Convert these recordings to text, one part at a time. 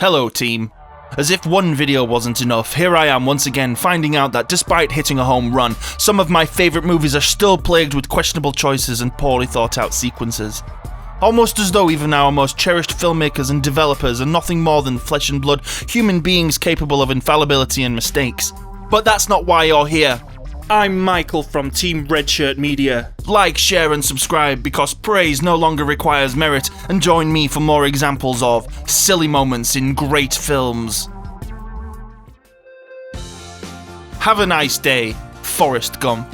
Hello team. As if one video wasn't enough, here I am once again finding out that despite hitting a home run, some of my favourite movies are still plagued with questionable choices and poorly thought out sequences. Almost as though even our most cherished filmmakers and developers are nothing more than flesh and blood human beings capable of infallibility and mistakes. But that's not why you're here. I'm Michael from Team Redshirt Media. Like, share and subscribe because praise no longer requires merit, and join me for more examples of silly moments in great films. Have a nice day, Forrest Gump.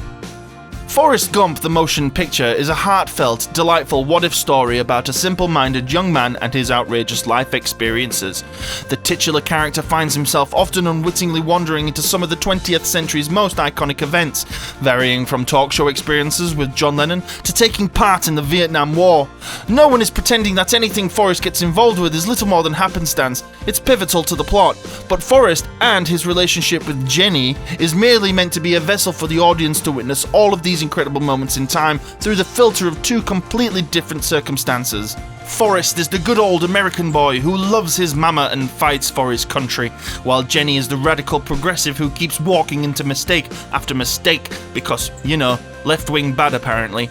Forrest Gump the motion picture is a heartfelt, delightful what-if story about a simple-minded young man and his outrageous life experiences. The titular character finds himself often unwittingly wandering into some of the 20th century's most iconic events, varying from talk show experiences with John Lennon to taking part in the Vietnam War. No one is pretending that anything Forrest gets involved with is little more than happenstance. It's pivotal to the plot, but Forrest and his relationship with Jenny is merely meant to be a vessel for the audience to witness all of these incredible moments in time through the filter of two completely different circumstances. Forrest is the good old American boy who loves his mama and fights for his country, while Jenny is the radical progressive who keeps walking into mistake after mistake because, you know, left-wing bad apparently.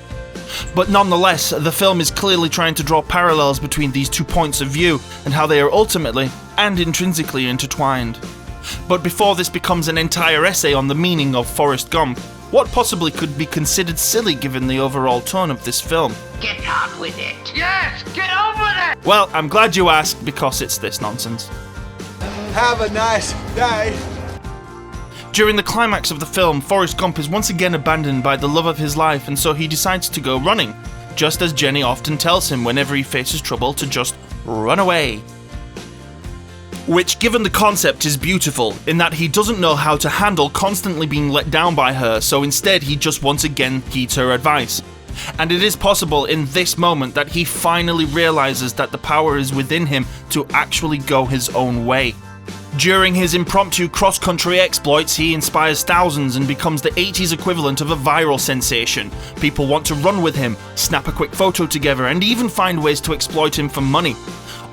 But nonetheless, the film is clearly trying to draw parallels between these two points of view and how they are ultimately and intrinsically intertwined. But before this becomes an entire essay on the meaning of Forrest Gump, what possibly could be considered silly given the overall tone of this film? Get on with it. Yes, get on with it! Well, I'm glad you asked because it's this nonsense. Have a nice day. During the climax of the film, Forrest Gump is once again abandoned by the love of his life, and so he decides to go running, just as Jenny often tells him whenever he faces trouble to just run away. Which, given the concept, is beautiful, in that he doesn't know how to handle constantly being let down by her, so instead he just once again heeds her advice. And it is possible in this moment that he finally realizes that the power is within him to actually go his own way. During his impromptu cross-country exploits, he inspires thousands and becomes the 80s equivalent of a viral sensation. People want to run with him, snap a quick photo together, and even find ways to exploit him for money.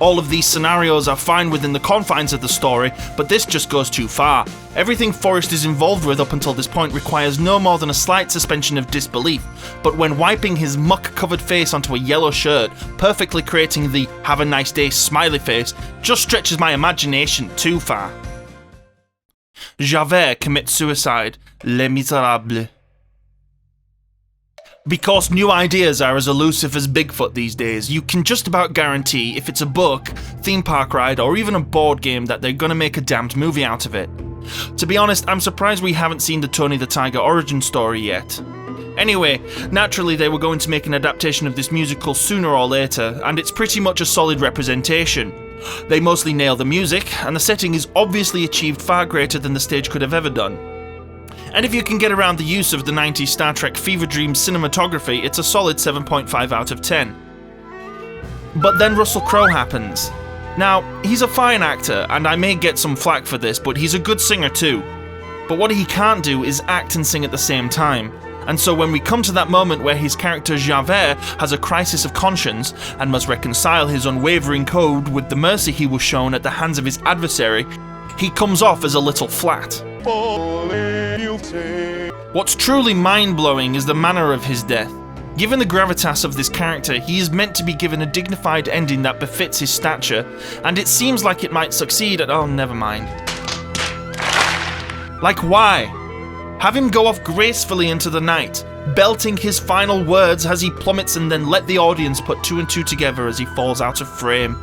All of these scenarios are fine within the confines of the story, but this just goes too far. Everything Forrest is involved with up until this point requires no more than a slight suspension of disbelief, but when wiping his muck-covered face onto a yellow shirt, perfectly creating the "have a nice day" smiley face, just stretches my imagination too far. Javert commits suicide. Les Miserables. Because new ideas are as elusive as Bigfoot these days, you can just about guarantee if it's a book, theme park ride, or even a board game that they're gonna make a damned movie out of it. To be honest, I'm surprised we haven't seen the Tony the Tiger origin story yet. Anyway, naturally they were going to make an adaptation of this musical sooner or later, and it's pretty much a solid representation. They mostly nail the music, and the setting is obviously achieved far greater than the stage could have ever done. And if you can get around the use of the 90s Star Trek Fever Dream cinematography, it's a solid 7.5 out of 10. But then Russell Crowe happens. Now, he's a fine actor, and I may get some flack for this, but he's a good singer too. But what he can't do is act and sing at the same time. And so when we come to that moment where his character Javert has a crisis of conscience and must reconcile his unwavering code with the mercy he was shown at the hands of his adversary, he comes off as a little flat. What's truly mind-blowing is the manner of his death. Given the gravitas of this character, he is meant to be given a dignified ending that befits his stature, and it seems like it might succeed at— oh, never mind. Like, why? Have him go off gracefully into the night, belting his final words as he plummets, and then let the audience put two and two together as he falls out of frame.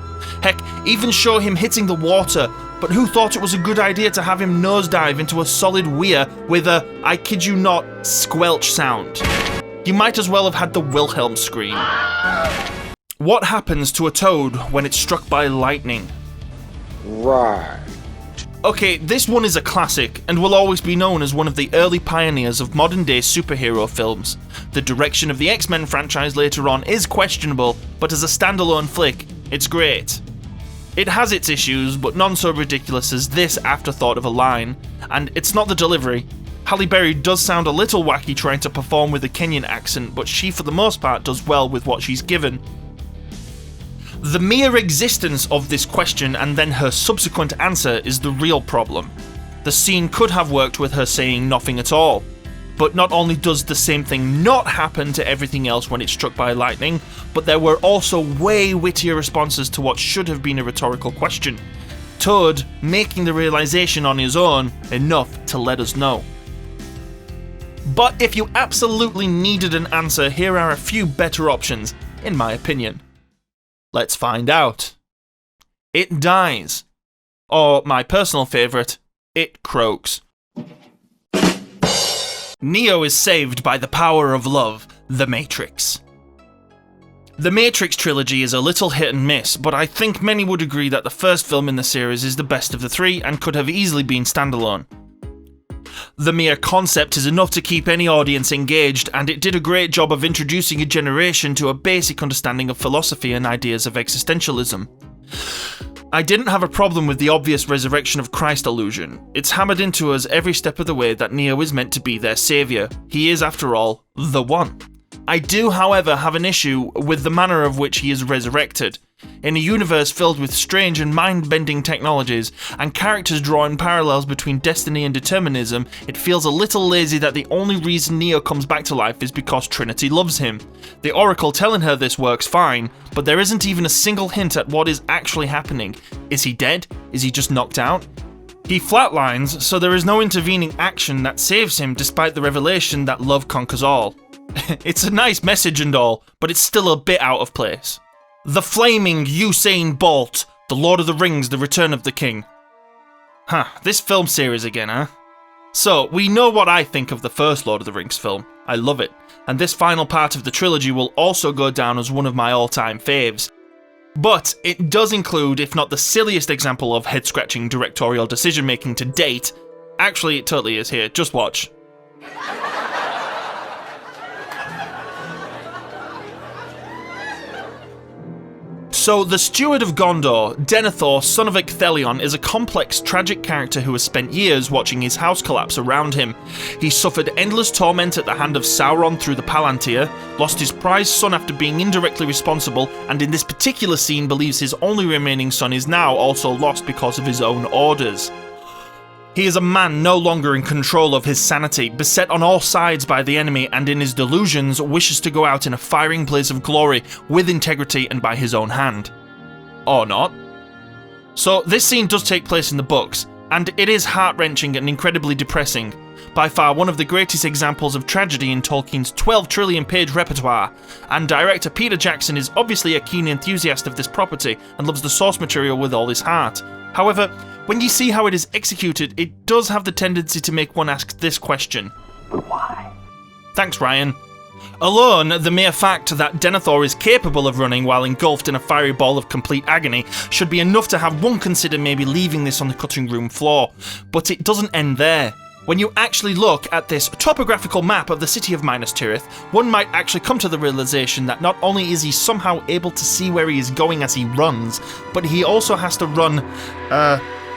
Heck, even show him hitting the water, but who thought it was a good idea to have him nosedive into a solid weir with a, I kid you not, squelch sound? You might as well have had the Wilhelm scream. What happens to a toad when it's struck by lightning? Right. Okay, this one is a classic, and will always be known as one of the early pioneers of modern-day superhero films. The direction of the X-Men franchise later on is questionable, but as a standalone flick, it's great. It has its issues, but none so ridiculous as this afterthought of a line, and it's not the delivery. Halle Berry does sound a little wacky trying to perform with a Kenyan accent, but she for the most part does well with what she's given. The mere existence of this question and then her subsequent answer is the real problem. The scene could have worked with her saying nothing at all. But not only does the same thing not happen to everything else when it's struck by lightning, but there were also way wittier responses to what should have been a rhetorical question. Toad making the realization on his own enough to let us know. But if you absolutely needed an answer, here are a few better options, in my opinion. Let's find out. It dies. Or, my personal favourite, it croaks. Neo is saved by the power of love, The Matrix. The Matrix trilogy is a little hit and miss, but I think many would agree that the first film in the series is the best of the three and could have easily been standalone. The mere concept is enough to keep any audience engaged, and it did a great job of introducing a generation to a basic understanding of philosophy and ideas of existentialism. I didn't have a problem with the obvious resurrection of Christ allusion. It's hammered into us every step of the way that Neo is meant to be their saviour. He is, after all, the one. I do, however, have an issue with the manner of which he is resurrected. In a universe filled with strange and mind-bending technologies, and characters drawing parallels between destiny and determinism, it feels a little lazy that the only reason Neo comes back to life is because Trinity loves him. The Oracle telling her this works fine, but there isn't even a single hint at what is actually happening. Is he dead? Is he just knocked out? He flatlines, so there is no intervening action that saves him despite the revelation that love conquers all. It's a nice message and all, but it's still a bit out of place. The flaming Usain Bolt, The Lord of the Rings, The Return of the King. This film series again, huh? So, we know what I think of the first Lord of the Rings film. I love it. And this final part of the trilogy will also go down as one of my all-time faves. But it does include, if not the silliest example of head-scratching directorial decision-making to date. Actually, it totally is here. Just watch. So, the Steward of Gondor, Denethor, son of Ecthelion, is a complex, tragic character who has spent years watching his house collapse around him. He suffered endless torment at the hand of Sauron through the Palantir, lost his prized son after being indirectly responsible, and in this particular scene believes his only remaining son is now also lost because of his own orders. He is a man no longer in control of his sanity, beset on all sides by the enemy, and in his delusions wishes to go out in a firing blaze of glory, with integrity and by his own hand. Or not. So this scene does take place in the books, and it is heart-wrenching and incredibly depressing. By far one of the greatest examples of tragedy in Tolkien's 12 trillion page repertoire, and director Peter Jackson is obviously a keen enthusiast of this property and loves the source material with all his heart. However, when you see how it is executed, it does have the tendency to make one ask this question. Why? Thanks, Ryan. Alone, the mere fact that Denethor is capable of running while engulfed in a fiery ball of complete agony should be enough to have one consider maybe leaving this on the cutting room floor. But it doesn't end there. When you actually look at this topographical map of the city of Minas Tirith, one might actually come to the realization that not only is he somehow able to see where he is going as he runs, but he also has to run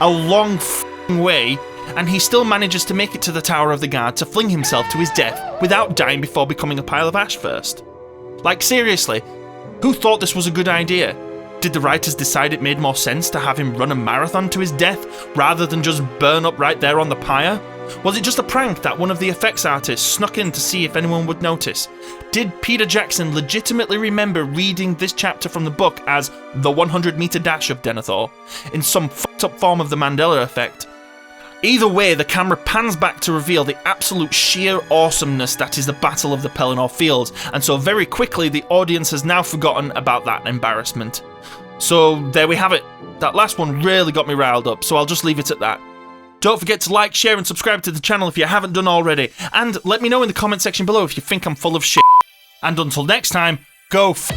a long f***ing way, and he still manages to make it to the Tower of the Guard to fling himself to his death without dying before becoming a pile of ash first. Like, seriously, who thought this was a good idea? Did the writers decide it made more sense to have him run a marathon to his death rather than just burn up right there on the pyre? Was it just a prank that one of the effects artists snuck in to see if anyone would notice? Did Peter Jackson legitimately remember reading this chapter from the book as the 100-meter dash of Denethor, in some fucked up form of the Mandela effect? Either way, the camera pans back to reveal the absolute sheer awesomeness that is the Battle of the Pelennor Fields, and so very quickly the audience has now forgotten about that embarrassment. So there we have it. That last one really got me riled up, so I'll just leave it at that. Don't forget to like, share and subscribe to the channel if you haven't done already, and let me know in the comment section below if you think I'm full of shit. And until next time, go f***.